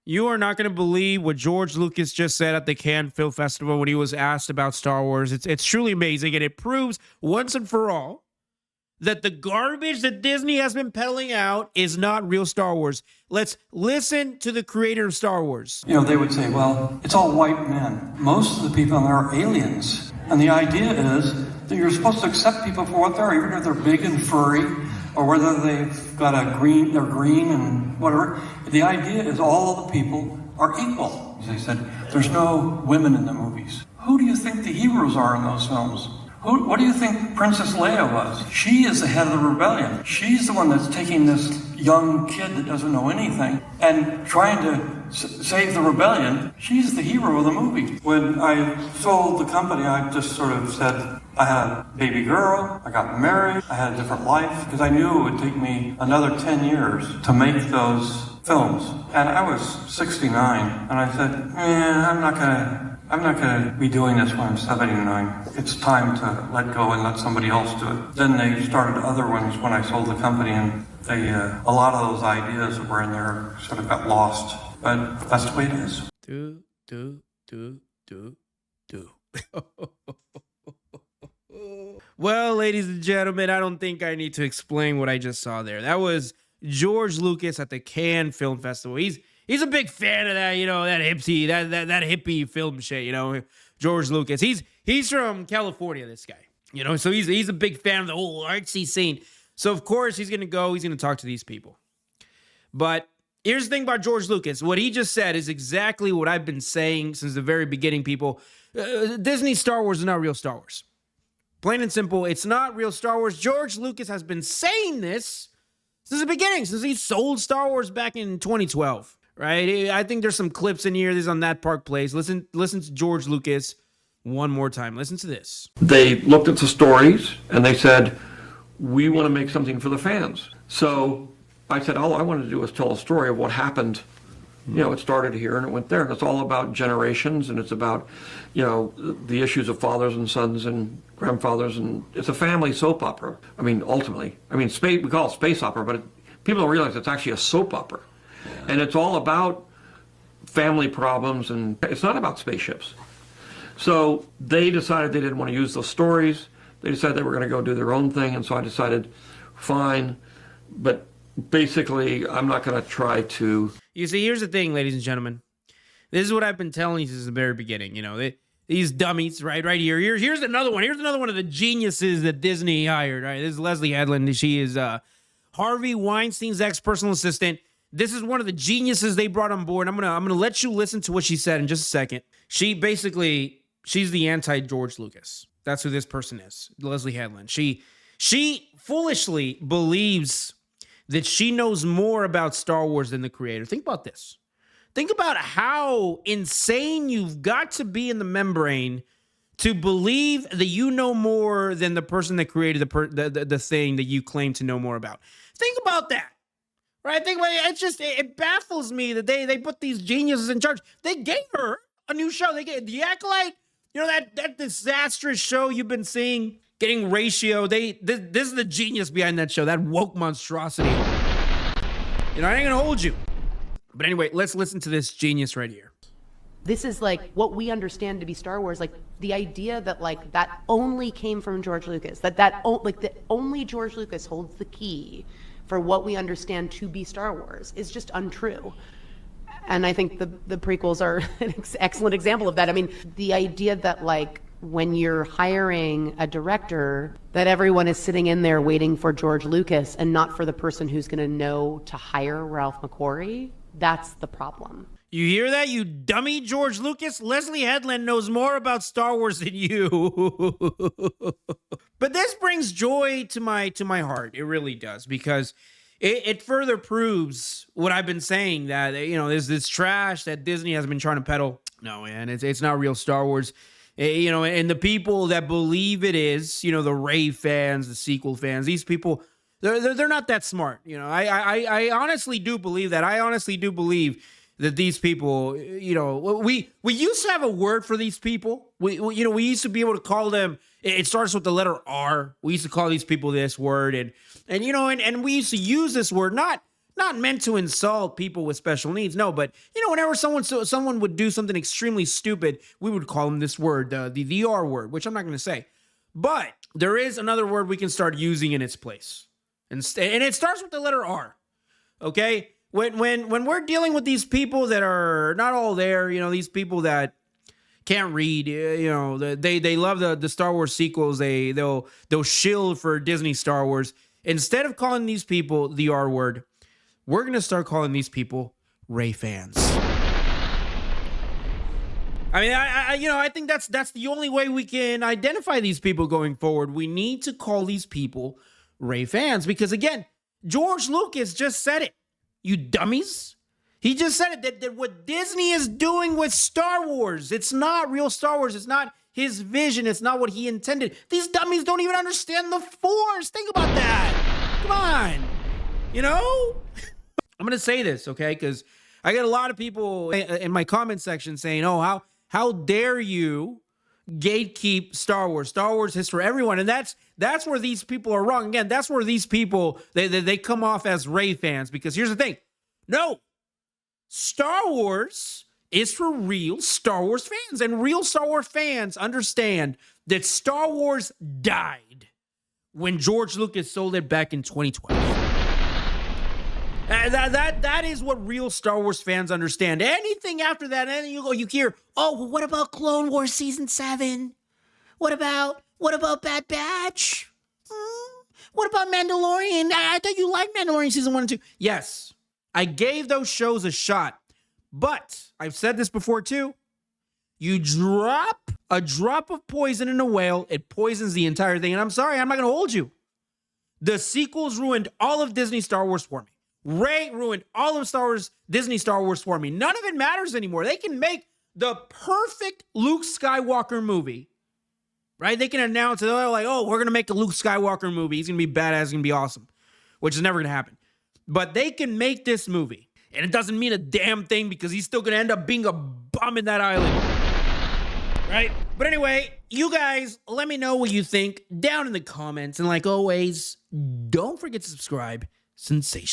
You are not going to believe what George Lucas just said at the Cannes Film Festival when he was asked about Star Wars. It's truly amazing, and it proves once and for all that the garbage that Disney has been peddling out is not real Star Wars. Let's listen to the creator of Star Wars. You know, they would say, well, it's all white men. Most of the people there are aliens. And the idea is that you're supposed to accept people for what they are, even if they're big and furry, or whether they've got they're green and whatever. The idea is all the people are equal. They said, there's no women in the movies. Who do you think the heroes are in those films? What do you think Princess Leia was? She is the head of the rebellion. She's the one that's taking this young kid that doesn't know anything and trying to save the rebellion. She's the hero of the movie. When I sold the company, I just sort of said, I had a baby girl, I got married, I had a different life, because I knew it would take me another 10 years to make those films. And I was 69, and I said, I'm not gonna be doing this when I'm 79. It's time to let go and let somebody else do it. Then they started other ones when I sold the company, and a lot of those ideas that were in there sort of got lost. But that's the way it is. Well, ladies and gentlemen, I don't think I need to explain what I just saw there. That was George Lucas at the Cannes Film Festival. He's a big fan of that, that hippie film shit, George Lucas. He's from California, this guy, so he's a big fan of the whole artsy scene. So of course he's gonna talk to these people. But here's the thing about George Lucas. What he just said is exactly what I've been saying since the very beginning, people. Disney Star Wars is not real Star Wars. Plain and simple, it's not real Star Wars. George Lucas has been saying this since the beginning, since he sold Star Wars back in 2012, right? I think there's some clips in here. This is on That Park Place. Listen to George Lucas one more time. Listen to this. They looked at the stories and they said, we want to make something for the fans. So I said, all I want to do is tell a story of what happened. It started here and it went there, and it's all about generations, and it's about, the issues of fathers and sons and grandfathers, and it's a family soap opera. I mean, ultimately, we call it space opera, but people don't realize it's actually a soap opera. Yeah. And it's all about family problems, and it's not about spaceships. So they decided they didn't want to use those stories. They decided they were going to go do their own thing, and so I decided, fine, but basically, I'm not going to try to... You see, here's the thing, ladies and gentlemen. This is what I've been telling you since the very beginning. These dummies, right here. Here's another one. Here's another one of the geniuses that Disney hired, right? This is Leslie Headland. She is Harvey Weinstein's ex-personal assistant. This is one of the geniuses they brought on board. I'm gonna let you listen to what she said in just a second. She's the anti-George Lucas. That's who this person is, Leslie Headland. She foolishly believes that she knows more about Star Wars than the creator. Think about this. Think about how insane you've got to be in the membrane to believe that you know more than the person that created the thing that you claim to know more about. Think about that, right? Think about it. It baffles me that they put these geniuses in charge. They gave her a new show. They gave The Acolyte, that disastrous show you've been seeing, getting ratio. This is the genius behind that show, that woke monstrosity. I ain't gonna hold you. But anyway, let's listen to this genius right here. This is like what we understand to be Star Wars, like the idea that like that only came from George Lucas, that only George Lucas holds the key for what we understand to be Star Wars is just untrue. And I think the prequels are an excellent example of that. I mean, the idea that like when you're hiring a director, that everyone is sitting in there waiting for George Lucas and not for the person who's going to know to hire Ralph McQuarrie, that's the problem. You hear that, you dummy? George Lucas? Leslie Headland knows more about Star Wars than you. But this brings joy to my heart. It really does, because it further proves what I've been saying, that there's this trash that Disney has been trying to peddle. No, man, it's not real Star Wars. And the people that believe it is, the Rey fans, the sequel fans, these people, they're not that smart. I honestly do believe that. I honestly do believe that these people, we used to have a word for these people. We used to be able to call them. It starts with the letter R. We used to call these people this word, and we used to use this word not Not meant to insult people with special needs, no, but whenever someone would do something extremely stupid, we would call them this word, the R word, which I'm not going to say. But there is another word we can start using in its place. And it starts with the letter R. Okay? When we're dealing with these people that are not all there, these people that can't read, they love the Star Wars sequels, they'll shield for Disney Star Wars. Instead of calling these people the R word, we're going to start calling these people Rey fans. I mean, I think that's the only way we can identify these people going forward. We need to call these people Rey fans because, again, George Lucas just said it. You dummies. He just said it, that what Disney is doing with Star Wars, it's not real Star Wars. It's not his vision. It's not what he intended. These dummies don't even understand the Force. Think about that. Come on. I'm going to say this, okay? Because I get a lot of people in my comment section saying, oh, how dare you gatekeep Star Wars history, everyone. And that's where these people are wrong. Again, that's where these people, they come off as Rey fans. Because here's the thing. No, Star Wars is for real Star Wars fans. And real Star Wars fans understand that Star Wars died when George Lucas sold it back in 2012. That is what real Star Wars fans understand. Anything after that, and you hear, oh, well, what about Clone Wars Season 7? What about Bad Batch? What about Mandalorian? I thought you liked Mandalorian Season 1 and 2. Yes, I gave those shows a shot. But I've said this before too. You drop a drop of poison in a whale, it poisons the entire thing. And I'm sorry, I'm not going to hold you. The sequels ruined all of Disney Star Wars for me. Rey ruined all of Disney Star Wars for me. None of it matters anymore. They can make the perfect Luke Skywalker movie, right? They can announce it. They're like, oh, we're going to make a Luke Skywalker movie. He's going to be badass. He's going to be awesome, which is never going to happen. But they can make this movie, and it doesn't mean a damn thing because he's still going to end up being a bum in that island, right? But anyway, you guys, let me know what you think down in the comments. And like always, don't forget to subscribe. Sensation.